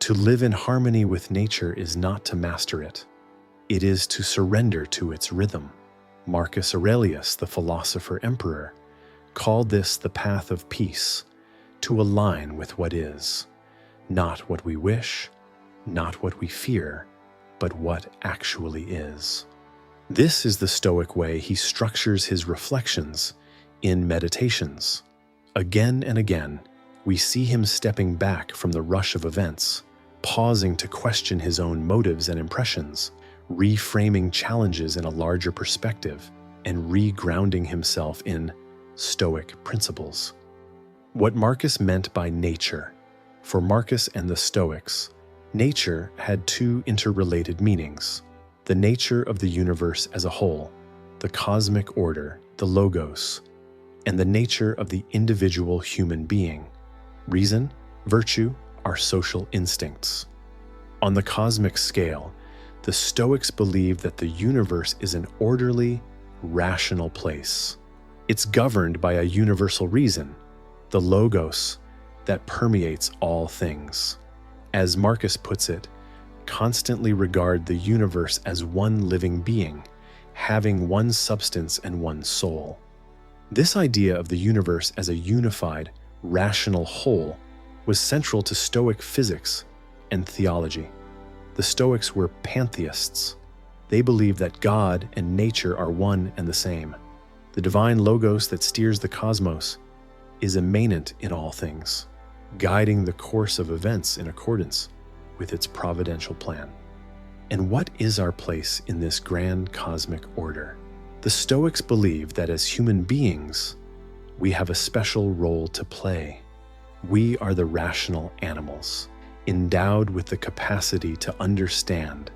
To live in harmony with nature is not to master it. It is to surrender to its rhythm. Marcus Aurelius, the philosopher emperor, called this the path of peace, to align with what is, not what we wish, not what we fear, but what actually is. This is the Stoic way he structures his reflections in Meditations. Again and again, we see him stepping back from the rush of events, pausing to question his own motives and impressions, reframing challenges in a larger perspective, and regrounding himself in Stoic principles. What Marcus meant by nature. For Marcus and the Stoics, nature had two interrelated meanings: the nature of the universe as a whole, the cosmic order, the logos, and the nature of the individual human being, reason, virtue, our social instincts. On the cosmic scale, the Stoics believe that the universe is an orderly, rational place. It's governed by a universal reason, the logos, that permeates all things. As Marcus puts it, constantly regard the universe as one living being, having one substance and one soul. This idea of the universe as a unified, rational whole was central to Stoic physics and theology. The Stoics were pantheists. They believed that God and nature are one and the same. The divine logos that steers the cosmos is immanent in all things, guiding the course of events in accordance with its providential plan. And what is our place in this grand cosmic order? The Stoics believe that as human beings, we have a special role to play. We are the rational animals, endowed with the capacity to understand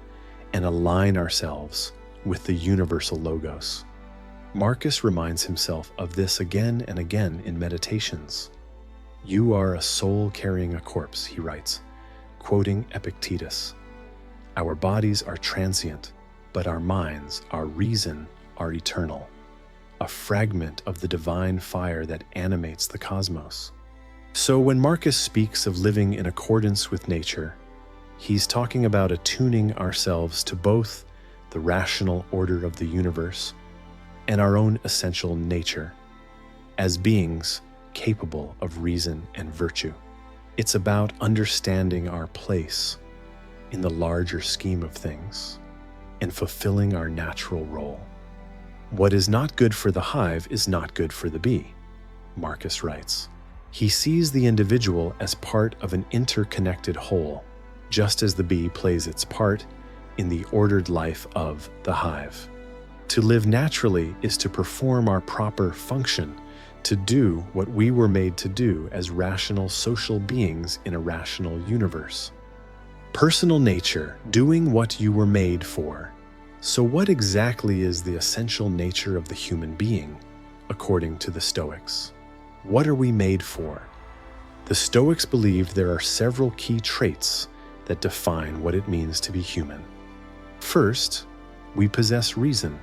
and align ourselves with the universal logos. Marcus reminds himself of this again and again in Meditations. "You are a soul carrying a corpse," he writes, quoting Epictetus. "Our bodies are transient, but our minds, our reason, are eternal, a fragment of the divine fire that animates the cosmos." So when Marcus speaks of living in accordance with nature, he's talking about attuning ourselves to both the rational order of the universe and our own essential nature, as beings capable of reason and virtue. It's about understanding our place in the larger scheme of things and fulfilling our natural role. What is not good for the hive is not good for the bee, Marcus writes. He sees the individual as part of an interconnected whole, just as the bee plays its part in the ordered life of the hive. To live naturally is to perform our proper function, to do what we were made to do as rational social beings in a rational universe. Personal nature, doing what you were made for. So what exactly is the essential nature of the human being, according to the Stoics? What are we made for? The Stoics believed there are several key traits that define what it means to be human. First, we possess reason,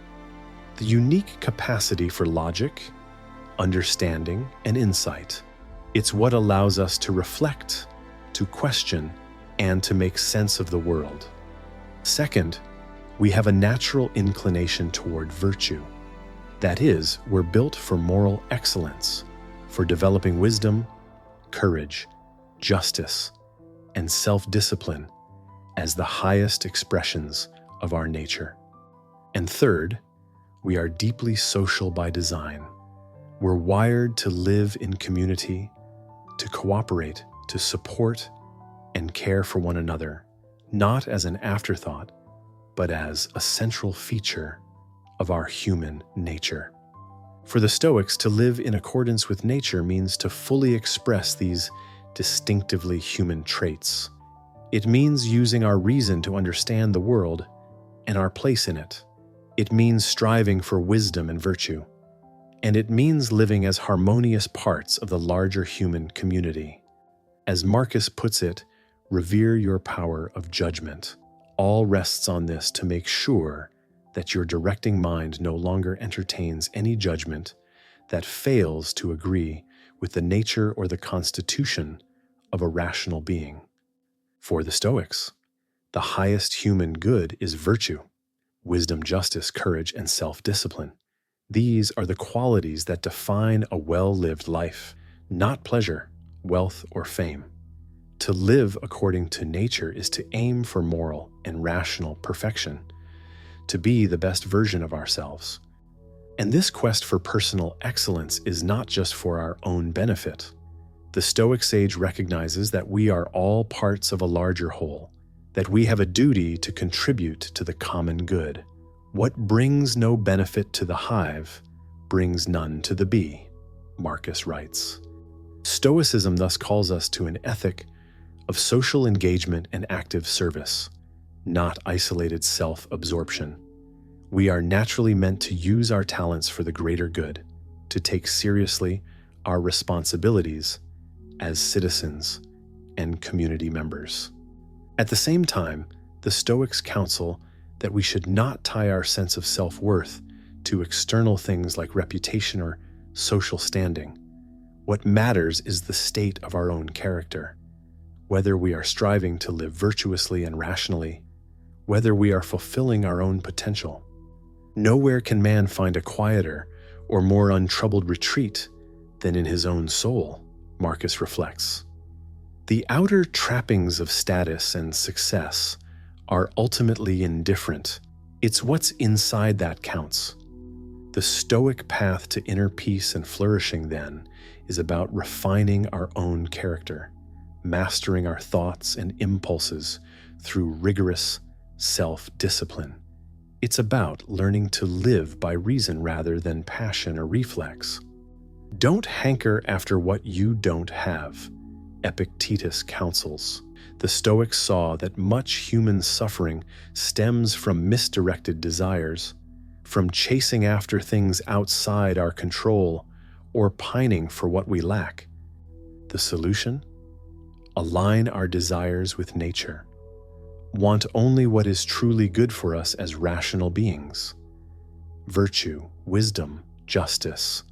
the unique capacity for logic, understanding, and insight. It's what allows us to reflect, to question, and to make sense of the world. Second, we have a natural inclination toward virtue. That is, we're built for moral excellence, for developing wisdom, courage, justice, and self-discipline as the highest expressions of our nature. And third, we are deeply social by design. We're wired to live in community, to cooperate, to support, and care for one another, not as an afterthought, but as a central feature of our human nature. For the Stoics, to live in accordance with nature means to fully express these distinctively human traits. It means using our reason to understand the world and our place in it. It means striving for wisdom and virtue. And it means living as harmonious parts of the larger human community. As Marcus puts it, revere your power of judgment. All rests on this to make sure that your directing mind no longer entertains any judgment that fails to agree with the nature or the constitution of a rational being. For the Stoics, the highest human good is virtue, wisdom, justice, courage, and self-discipline. These are the qualities that define a well-lived life, not pleasure, wealth, or fame. To live according to nature is to aim for moral and rational perfection, to be the best version of ourselves. And this quest for personal excellence is not just for our own benefit. The Stoic sage recognizes that we are all parts of a larger whole, that we have a duty to contribute to the common good. What brings no benefit to the hive brings none to the bee, Marcus writes. Stoicism thus calls us to an ethic of social engagement and active service, not isolated self-absorption. We are naturally meant to use our talents for the greater good, to take seriously our responsibilities as citizens and community members. At the same time, the Stoics counsel that we should not tie our sense of self-worth to external things like reputation or social standing. What matters is the state of our own character, whether we are striving to live virtuously and rationally, whether we are fulfilling our own potential. Nowhere can man find a quieter or more untroubled retreat than in his own soul, Marcus reflects. The outer trappings of status and success are ultimately indifferent. It's what's inside that counts. The Stoic path to inner peace and flourishing, then, is about refining our own character, mastering our thoughts and impulses through rigorous self-discipline. It's about learning to live by reason rather than passion or reflex. Don't hanker after what you don't have, Epictetus counsels. The Stoics saw that much human suffering stems from misdirected desires, from chasing after things outside our control or pining for what we lack. The solution? Align our desires with nature. Want only what is truly good for us as rational beings. Virtue, wisdom, justice.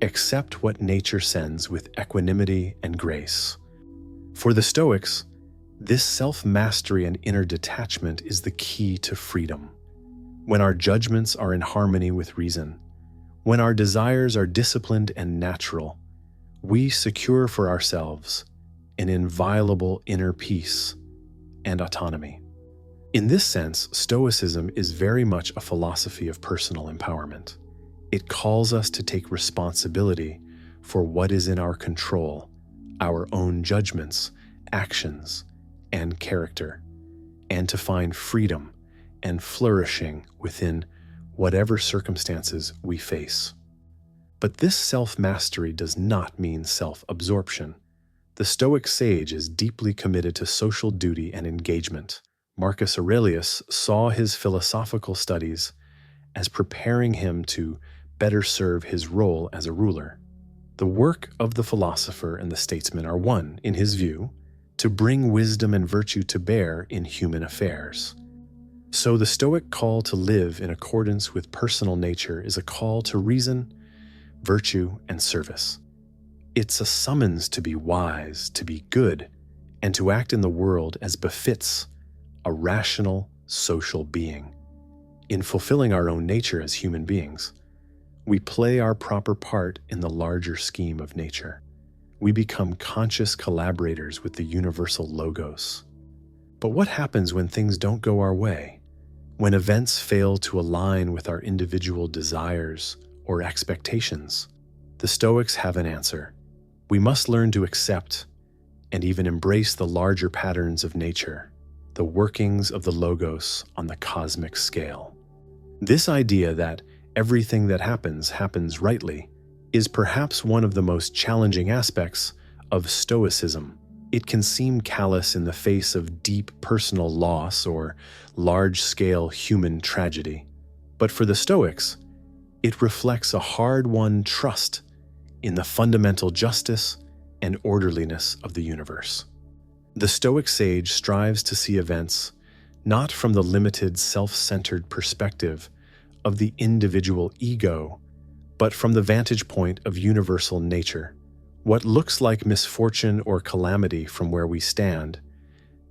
Accept what nature sends with equanimity and grace. For the Stoics, this self-mastery and inner detachment is the key to freedom. When our judgments are in harmony with reason, when our desires are disciplined and natural, we secure for ourselves an inviolable inner peace and autonomy. In this sense, Stoicism is very much a philosophy of personal empowerment. It calls us to take responsibility for what is in our control, our own judgments, actions, and character, and to find freedom and flourishing within whatever circumstances we face. But this self-mastery does not mean self-absorption. The Stoic sage is deeply committed to social duty and engagement. Marcus Aurelius saw his philosophical studies as preparing him to better serve his role as a ruler. The work of the philosopher and the statesman are one, in his view, to bring wisdom and virtue to bear in human affairs. So the Stoic call to live in accordance with personal nature is a call to reason, virtue, and service. It's a summons to be wise, to be good, and to act in the world as befits a rational, social being. In fulfilling our own nature as human beings, we play our proper part in the larger scheme of nature. We become conscious collaborators with the universal logos. But what happens when things don't go our way? When events fail to align with our individual desires or expectations? The Stoics have an answer. We must learn to accept and even embrace the larger patterns of nature, the workings of the logos on the cosmic scale. This idea that everything that happens rightly is perhaps one of the most challenging aspects of Stoicism. It can seem callous in the face of deep personal loss or large-scale human tragedy. But for the Stoics, it reflects a hard-won trust in the fundamental justice and orderliness of the universe. The Stoic sage strives to see events not from the limited, self-centered perspective of the individual ego, but from the vantage point of universal nature. What looks like misfortune or calamity from where we stand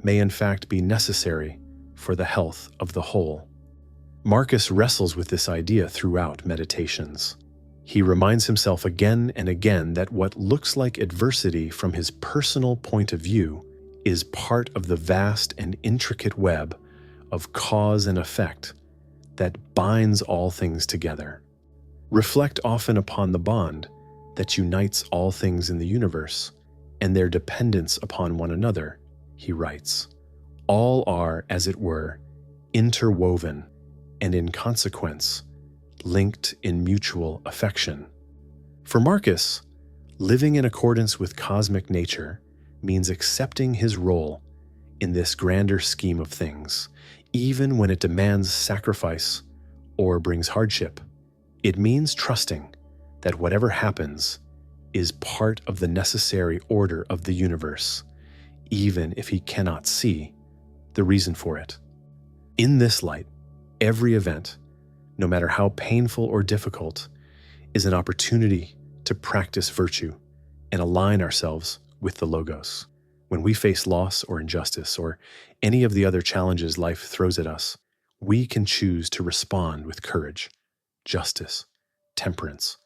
may in fact be necessary for the health of the whole. Marcus wrestles with this idea throughout Meditations. He reminds himself again and again that what looks like adversity from his personal point of view is part of the vast and intricate web of cause and effect that binds all things together. Reflect often upon the bond that unites all things in the universe and their dependence upon one another, he writes. All are, as it were, interwoven and in consequence, linked in mutual affection. For Marcus, living in accordance with cosmic nature means accepting his role in this grander scheme of things, even when it demands sacrifice or brings hardship. It means trusting that whatever happens is part of the necessary order of the universe, even if he cannot see the reason for it. In this light, every event, no matter how painful or difficult, is an opportunity to practice virtue and align ourselves with the Logos. When we face loss or injustice or any of the other challenges life throws at us, we can choose to respond with courage, justice, temperance,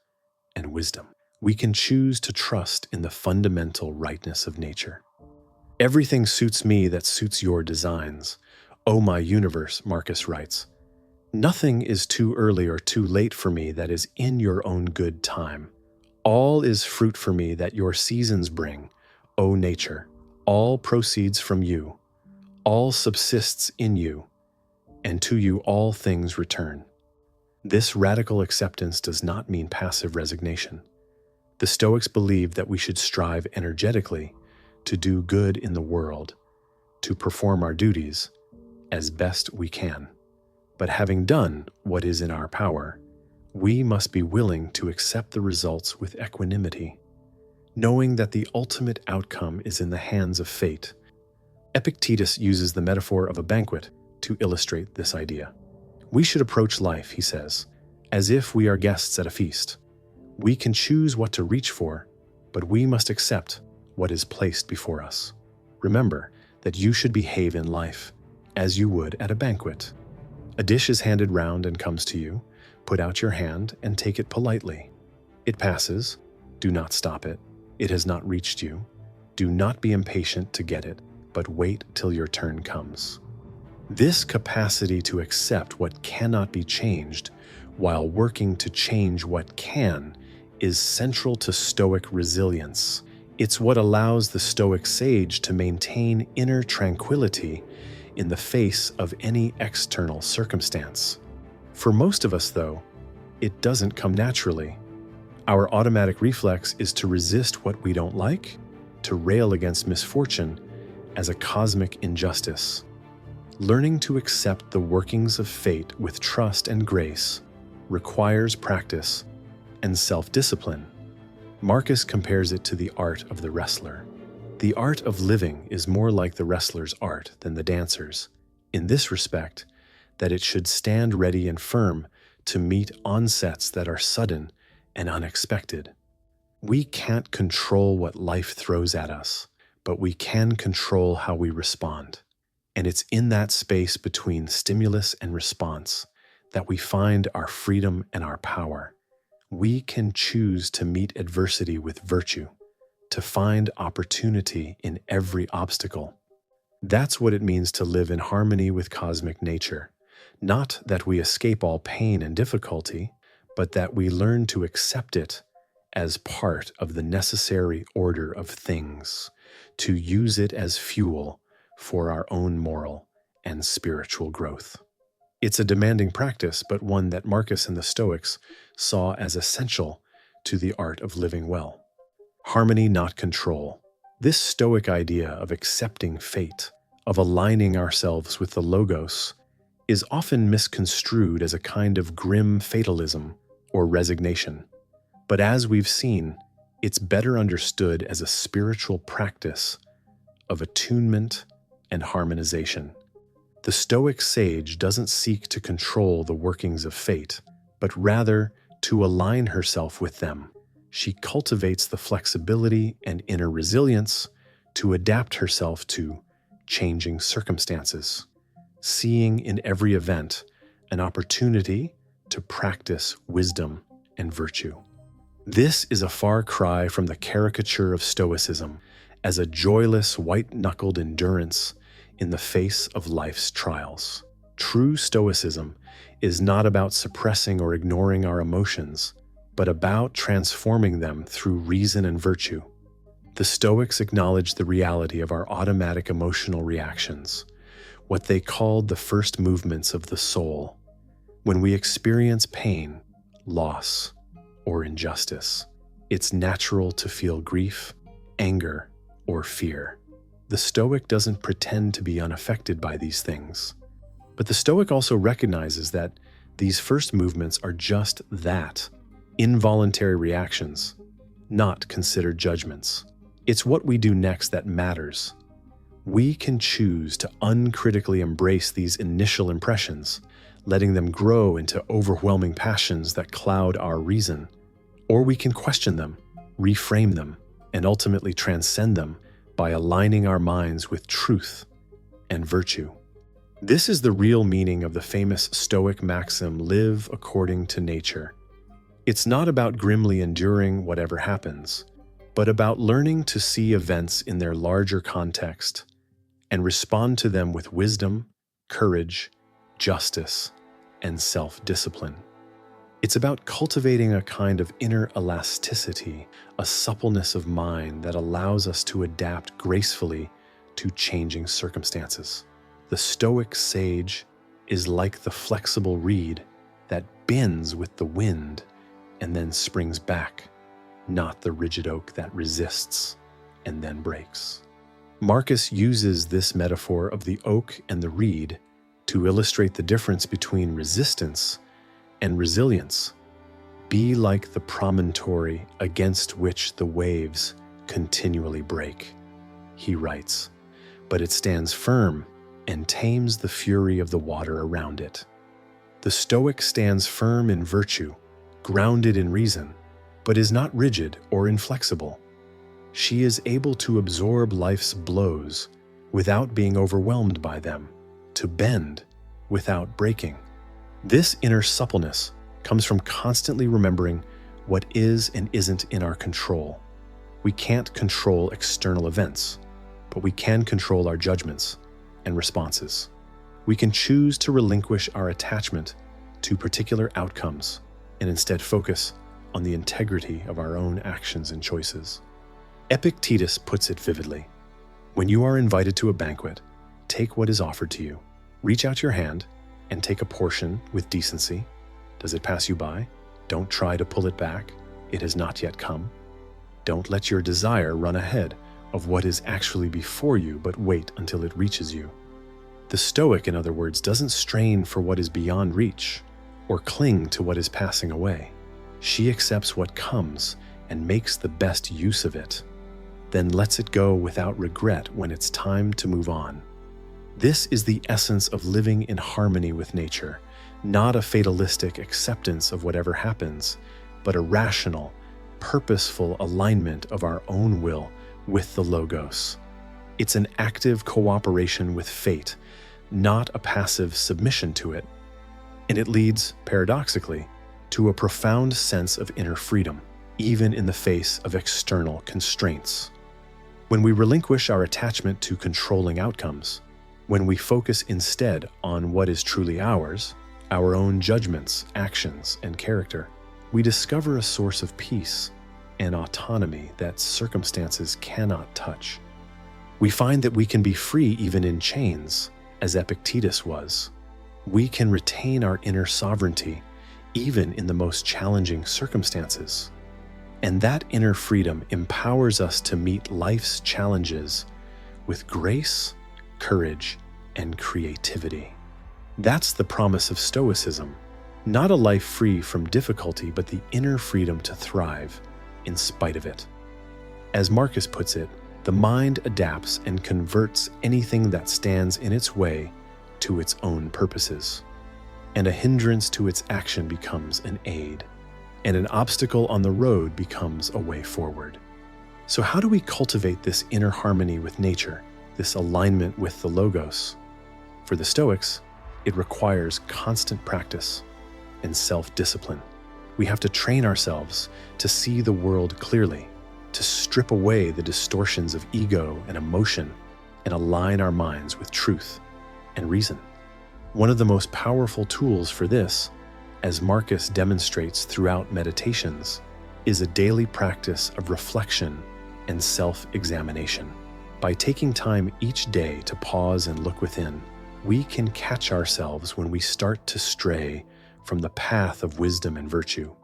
and wisdom. We can choose to trust in the fundamental rightness of nature. Everything suits me that suits your designs, O my universe, Marcus writes. Nothing is too early or too late for me that is in your own good time. All is fruit for me that your seasons bring, O nature. All proceeds from you. All subsists in you, and to you all things return. This radical acceptance does not mean passive resignation. The Stoics believe that we should strive energetically to do good in the world, to perform our duties as best we can. But having done what is in our power, we must be willing to accept the results with equanimity, knowing that the ultimate outcome is in the hands of fate. Epictetus uses the metaphor of a banquet to illustrate this idea. We should approach life, he says, as if we are guests at a feast. We can choose what to reach for, but we must accept what is placed before us. Remember that you should behave in life as you would at a banquet. A dish is handed round and comes to you. Put out your hand and take it politely. It passes. Do not stop it. It has not reached you. Do not be impatient to get it, but wait till your turn comes. This capacity to accept what cannot be changed while working to change what can is central to Stoic resilience. It's what allows the Stoic sage to maintain inner tranquility in the face of any external circumstance. For most of us, though, it doesn't come naturally. Our automatic reflex is to resist what we don't like, to rail against misfortune as a cosmic injustice. Learning to accept the workings of fate with trust and grace requires practice and self-discipline. Marcus compares it to the art of the wrestler. The art of living is more like the wrestler's art than the dancer's, in this respect, that it should stand ready and firm to meet onsets that are sudden and unexpected. We can't control what life throws at us, but we can control how we respond. And it's in that space between stimulus and response that we find our freedom and our power. We can choose to meet adversity with virtue, to find opportunity in every obstacle. That's what it means to live in harmony with cosmic nature. Not that we escape all pain and difficulty, but that we learn to accept it as part of the necessary order of things, to use it as fuel for our own moral and spiritual growth. It's a demanding practice, but one that Marcus and the Stoics saw as essential to the art of living well. Harmony, not control. This Stoic idea of accepting fate, of aligning ourselves with the Logos, is often misconstrued as a kind of grim fatalism or resignation. But as we've seen, it's better understood as a spiritual practice of attunement and harmonization. The Stoic sage doesn't seek to control the workings of fate, but rather to align herself with them. She cultivates the flexibility and inner resilience to adapt herself to changing circumstances, seeing in every event an opportunity to practice wisdom and virtue. This is a far cry from the caricature of Stoicism as a joyless, white-knuckled endurance in the face of life's trials. True Stoicism is not about suppressing or ignoring our emotions, but about transforming them through reason and virtue. The Stoics acknowledged the reality of our automatic emotional reactions, what they called the first movements of the soul. When we experience pain, loss, or injustice, it's natural to feel grief, anger, or fear. The Stoic doesn't pretend to be unaffected by these things. But the Stoic also recognizes that these first movements are just that, involuntary reactions, not considered judgments. It's what we do next that matters. We can choose to uncritically embrace these initial impressions, letting them grow into overwhelming passions that cloud our reason. Or we can question them, reframe them, and ultimately transcend them by aligning our minds with truth and virtue. This is the real meaning of the famous Stoic maxim, live according to nature. It's not about grimly enduring whatever happens, but about learning to see events in their larger context and respond to them with wisdom, courage, justice, and self-discipline. It's about cultivating a kind of inner elasticity, a suppleness of mind that allows us to adapt gracefully to changing circumstances. The Stoic sage is like the flexible reed that bends with the wind and then springs back, not the rigid oak that resists and then breaks. Marcus uses this metaphor of the oak and the reed to illustrate the difference between resistance and resilience. Be like the promontory against which the waves continually break, he writes, but it stands firm and tames the fury of the water around it. The Stoic stands firm in virtue, grounded in reason, but is not rigid or inflexible. She is able to absorb life's blows without being overwhelmed by them, to bend without breaking. This inner suppleness comes from constantly remembering what is and isn't in our control. We can't control external events, but we can control our judgments and responses. We can choose to relinquish our attachment to particular outcomes and instead focus on the integrity of our own actions and choices. Epictetus puts it vividly. When you are invited to a banquet, take what is offered to you. Reach out your hand and take a portion with decency. Does it pass you by? Don't try to pull it back. It has not yet come. Don't let your desire run ahead of what is actually before you, but wait until it reaches you. The Stoic, in other words, doesn't strain for what is beyond reach or cling to what is passing away. She accepts what comes and makes the best use of it, then lets it go without regret when it's time to move on. This is the essence of living in harmony with nature, not a fatalistic acceptance of whatever happens, but a rational, purposeful alignment of our own will with the Logos. It's an active cooperation with fate, not a passive submission to it. And it leads, paradoxically, to a profound sense of inner freedom, even in the face of external constraints. When we relinquish our attachment to controlling outcomes, when we focus instead on what is truly ours, our own judgments, actions, and character, we discover a source of peace and autonomy that circumstances cannot touch. We find that we can be free even in chains, as Epictetus was. We can retain our inner sovereignty even in the most challenging circumstances. And that inner freedom empowers us to meet life's challenges with grace, courage, and creativity. That's the promise of Stoicism, not a life free from difficulty, but the inner freedom to thrive in spite of it. As Marcus puts it, the mind adapts and converts anything that stands in its way to its own purposes, and a hindrance to its action becomes an aid, and an obstacle on the road becomes a way forward. So how do we cultivate this inner harmony with nature this alignment with the Logos. For the Stoics, it requires constant practice and self-discipline. We have to train ourselves to see the world clearly, to strip away the distortions of ego and emotion, and align our minds with truth and reason. One of the most powerful tools for this, as Marcus demonstrates throughout Meditations, is a daily practice of reflection and self-examination. By taking time each day to pause and look within, we can catch ourselves when we start to stray from the path of wisdom and virtue.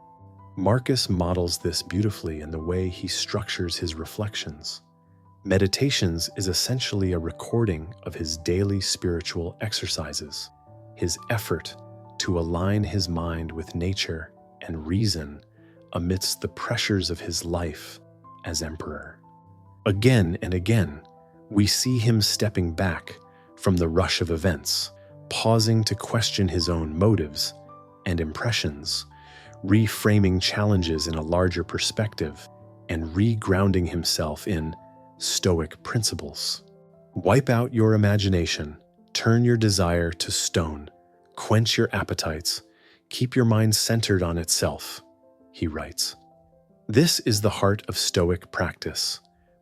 Marcus models this beautifully in the way he structures his reflections. Meditations is essentially a recording of his daily spiritual exercises, his effort to align his mind with nature and reason amidst the pressures of his life as emperor. Again and again, we see him stepping back from the rush of events, pausing to question his own motives and impressions, reframing challenges in a larger perspective, and regrounding himself in Stoic principles. Wipe out your imagination, turn your desire to stone, quench your appetites, keep your mind centered on itself, he writes. This is the heart of Stoic practice,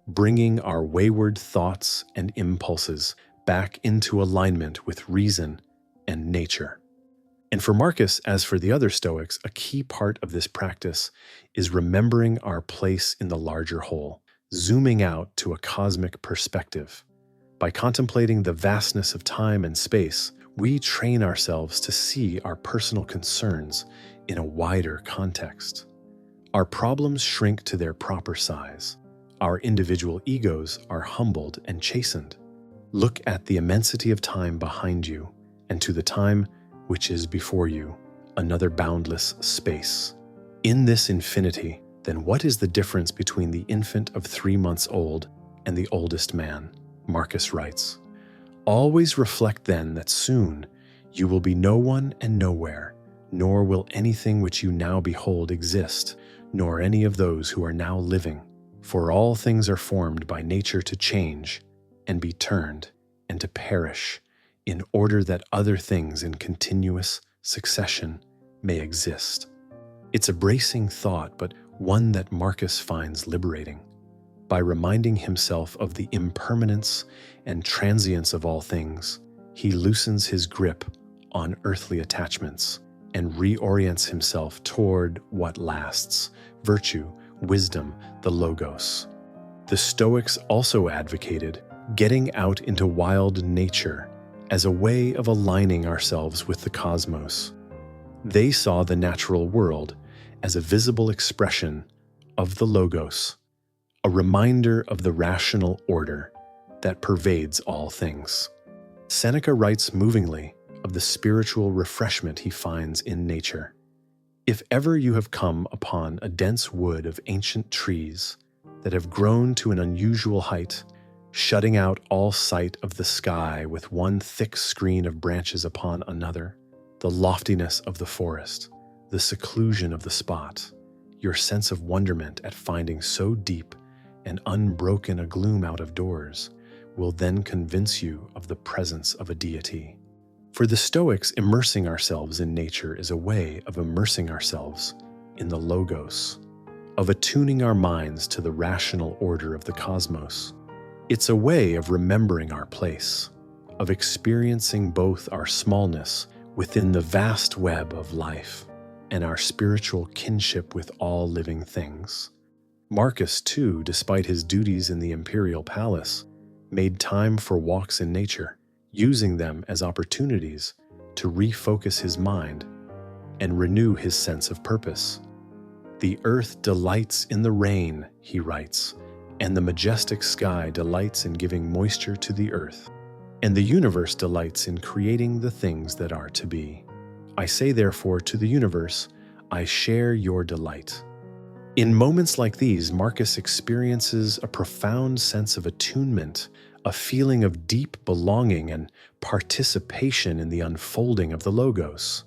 bringing our wayward thoughts and impulses back into alignment with reason and nature. And for Marcus, as for the other Stoics, a key part of this practice is remembering our place in the larger whole, zooming out to a cosmic perspective. By contemplating the vastness of time and space, we train ourselves to see our personal concerns in a wider context. Our problems shrink to their proper size. Our individual egos are humbled and chastened. Look at the immensity of time behind you, and to the time which is before you, another boundless space. In this infinity, then what is the difference between the infant of 3 months old and the oldest man? Marcus writes, always reflect then that soon you will be no one and nowhere, nor will anything which you now behold exist, nor any of those who are now living. For all things are formed by nature to change and be turned and to perish, in order that other things in continuous succession may exist. It's a bracing thought, but one that Marcus finds liberating. By reminding himself of the impermanence and transience of all things, he loosens his grip on earthly attachments and reorients himself toward what lasts: virtue, wisdom, the Logos. The Stoics also advocated getting out into wild nature as a way of aligning ourselves with the cosmos. They saw the natural world as a visible expression of the Logos, a reminder of the rational order that pervades all things. Seneca writes movingly of the spiritual refreshment he finds in nature. If ever you have come upon a dense wood of ancient trees that have grown to an unusual height, shutting out all sight of the sky with one thick screen of branches upon another, the loftiness of the forest, the seclusion of the spot, your sense of wonderment at finding so deep and unbroken a gloom out of doors will then convince you of the presence of a deity. For the Stoics, immersing ourselves in nature is a way of immersing ourselves in the Logos, of attuning our minds to the rational order of the cosmos. It's a way of remembering our place, of experiencing both our smallness within the vast web of life and our spiritual kinship with all living things. Marcus, too, despite his duties in the imperial palace, made time for walks in nature, using them as opportunities to refocus his mind and renew his sense of purpose. The earth delights in the rain, he writes, and the majestic sky delights in giving moisture to the earth, and the universe delights in creating the things that are to be. I say therefore to the universe, I share your delight. In moments like these, Marcus experiences a profound sense of attunement, a feeling of deep belonging and participation in the unfolding of the Logos.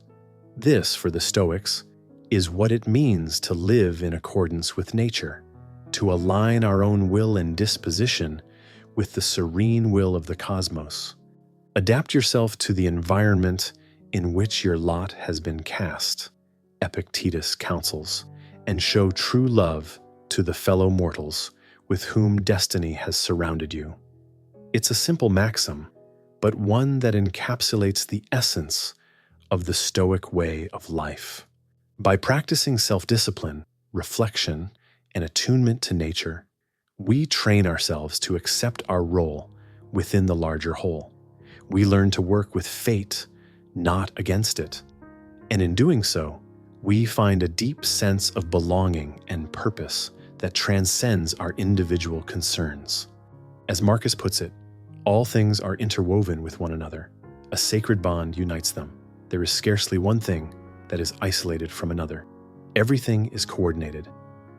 This, for the Stoics, is what it means to live in accordance with nature, to align our own will and disposition with the serene will of the cosmos. Adapt yourself to the environment in which your lot has been cast, Epictetus counsels, and show true love to the fellow mortals with whom destiny has surrounded you. It's a simple maxim, but one that encapsulates the essence of the Stoic way of life. By practicing self-discipline, reflection, and attunement to nature, we train ourselves to accept our role within the larger whole. We learn to work with fate, not against it. And in doing so, we find a deep sense of belonging and purpose that transcends our individual concerns. As Marcus puts it, all things are interwoven with one another. A sacred bond unites them. There is scarcely one thing that is isolated from another. Everything is coordinated.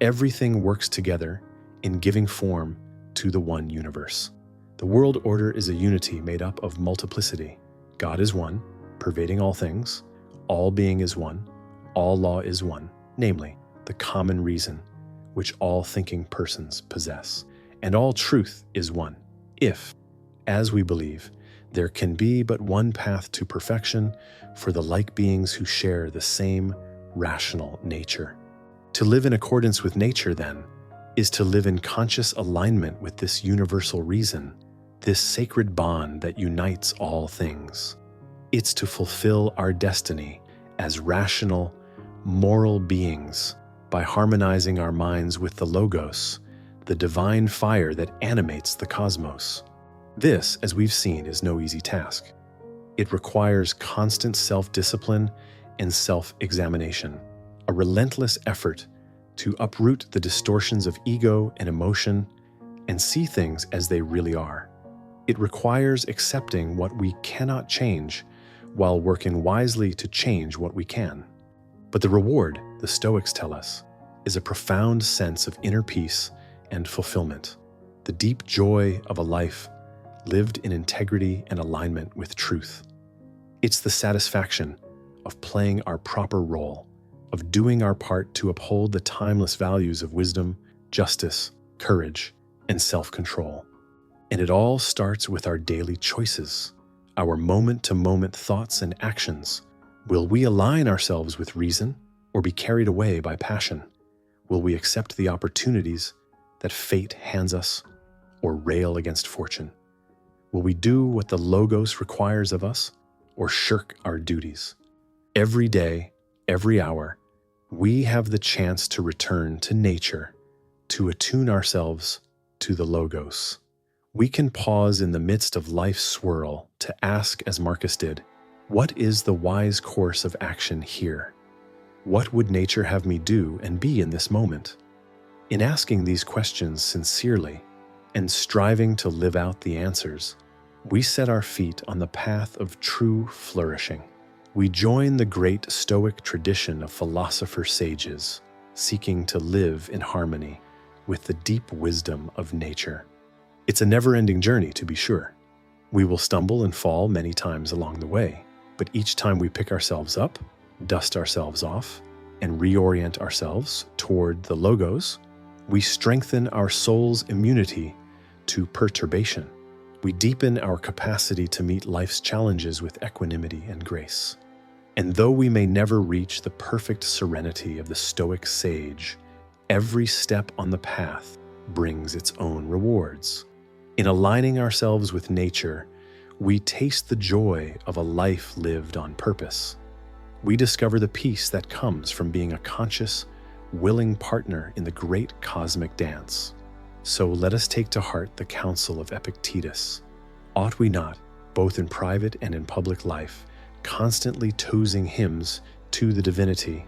Everything works together in giving form to the one universe. The world order is a unity made up of multiplicity. God is one, pervading all things. All being is one. All law is one, namely, the common reason which all thinking persons possess. And all truth is one, if, as we believe, there can be but one path to perfection for the like beings who share the same rational nature. To live in accordance with nature, then, is to live in conscious alignment with this universal reason, this sacred bond that unites all things. It's to fulfill our destiny as rational, moral beings by harmonizing our minds with the Logos, the divine fire that animates the cosmos. This, as we've seen, is no easy task. It requires constant self-discipline and self-examination, a relentless effort to uproot the distortions of ego and emotion and see things as they really are. It requires accepting what we cannot change while working wisely to change what we can. But the reward, the Stoics tell us, is a profound sense of inner peace and fulfillment, the deep joy of a life lived in integrity and alignment with truth. It's the satisfaction of playing our proper role, of doing our part to uphold the timeless values of wisdom, justice, courage, and self-control. And it all starts with our daily choices, our moment-to-moment thoughts and actions. Will we align ourselves with reason or be carried away by passion? Will we accept the opportunities that fate hands us or rail against fortune? Will we do what the Logos requires of us or shirk our duties? Every day, every hour, we have the chance to return to nature, to attune ourselves to the Logos. We can pause in the midst of life's swirl to ask, as Marcus did, what is the wise course of action here? What would nature have me do and be in this moment? In asking these questions sincerely and striving to live out the answers, we set our feet on the path of true flourishing. We join the great Stoic tradition of philosopher sages, seeking to live in harmony with the deep wisdom of nature. It's a never-ending journey, to be sure. We will stumble and fall many times along the way, but each time we pick ourselves up, dust ourselves off, and reorient ourselves toward the Logos, we strengthen our soul's immunity to perturbation. We deepen our capacity to meet life's challenges with equanimity and grace. And though we may never reach the perfect serenity of the Stoic sage, every step on the path brings its own rewards. In aligning ourselves with nature, we taste the joy of a life lived on purpose. We discover the peace that comes from being a conscious, willing partner in the great cosmic dance. So let us take to heart the counsel of Epictetus. Ought we not, both in private and in public life, constantly toasting hymns to the divinity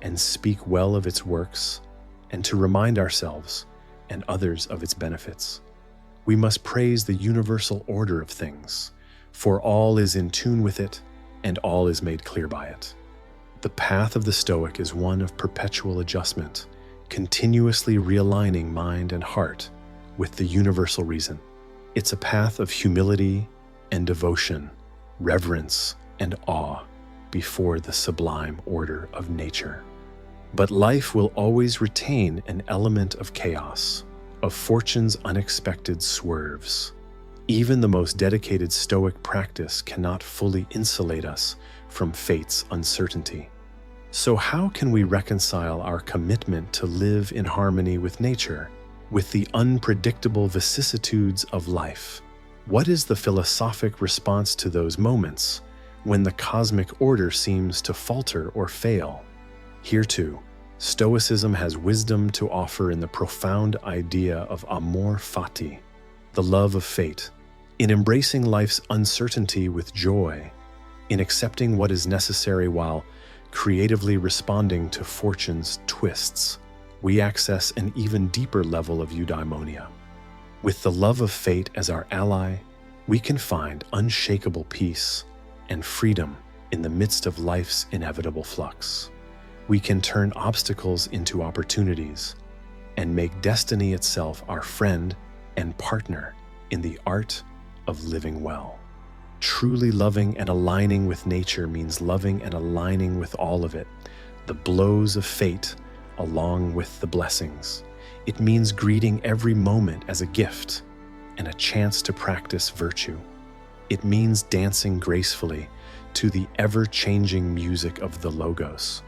and speak well of its works, and to remind ourselves and others of its benefits? We must praise the universal order of things, for all is in tune with it, and all is made clear by it. The path of the Stoic is one of perpetual adjustment, continuously realigning mind and heart with the universal reason. It's a path of humility and devotion, reverence and awe before the sublime order of nature. But life will always retain an element of chaos. of fortune's unexpected swerves. Even the most dedicated Stoic practice cannot fully insulate us from fate's uncertainty. So how can we reconcile our commitment to live in harmony with nature with the unpredictable vicissitudes of life? What is the philosophic response to those moments when the cosmic order seems to falter or fail? Here too, Stoicism has wisdom to offer in the profound idea of amor fati, the love of fate, in embracing life's uncertainty with joy, in accepting what is necessary while creatively responding to fortune's twists. We access an even deeper level of eudaimonia. With the love of fate as our ally, we can find unshakable peace and freedom in the midst of life's inevitable flux. We can turn obstacles into opportunities and make destiny itself our friend and partner in the art of living well. Truly loving and aligning with nature means loving and aligning with all of it, the blows of fate along with the blessings. It means greeting every moment as a gift and a chance to practice virtue. It means dancing gracefully to the ever-changing music of the Logos,